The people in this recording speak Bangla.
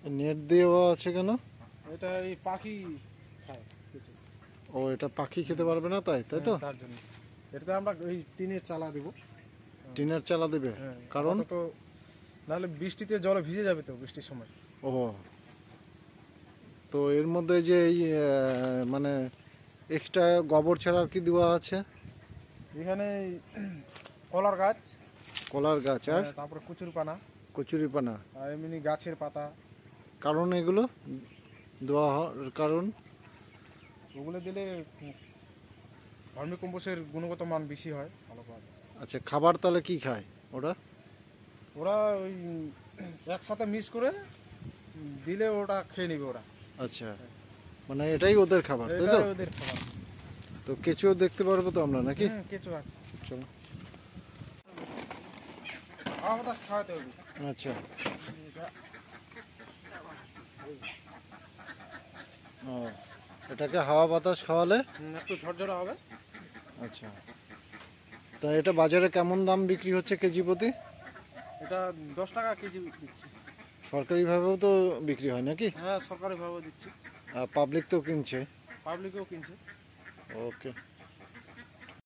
নেট দেওয়া আছে কেন? এটা এই পাখি খায় কিছু। ও, এটা পাখি খেতে পারবে না, তাই তাই তো? তার জন্য এটাতে আমরা ওই টিনের চালা দেব। টিনের চালা দেবে? কারণ তো নাহলে বৃষ্টিতে জলে ভিজে যাবে তো বৃষ্টির সময়। ও, তো এর মধ্যে যে এই মানে এক্সট্রা গোবর ছাড়া আর কি দেওয়া আছে? এখানে কলার গাছ, কলার গাছ আর তারপরে কচুরপানা, কচুরিপানা। আর এমনি গাছের পাতা। কারণ এগুলো দেওয়া হওয়ার কারণ? ওগুলো দিলে ভার্মি কম্পোস্টের গুণগত মান বেশি হয়, ভালো পাওয়া যায়। আচ্ছা, খাবার তাহলে কি খায় ওরা? ওরা ওই একসাথে মিক্স করে দিলে ওটা খেয়ে নেবে ওরা। আচ্ছা, মানে এটাই ওদের খাবার, তাই তো? এটাই ওদের খাবার। তো কেঁচুও দেখতে পারবো তো আমরা নাকি? কেঁচো আছে। চলো। হাওয়া বাতাস খাওয়াতে হবে। আচ্ছা, ও, এটাকে হাওয়া বাতাস খাওয়ালে একটু ঝরঝরা হবে। আচ্ছা, তা এটা বাজারে কেমন দাম বিক্রি হচ্ছে কেজি প্রতি? এটা 10 টাকা কেজি দিচ্ছি। সরকারিভাবেও তো বিক্রি হয় নাকি? হ্যাঁ, সরকারিভাবে দিচ্ছি। পাবলিক তো কিনছে। পাবলিকও কিনছে। ওকে।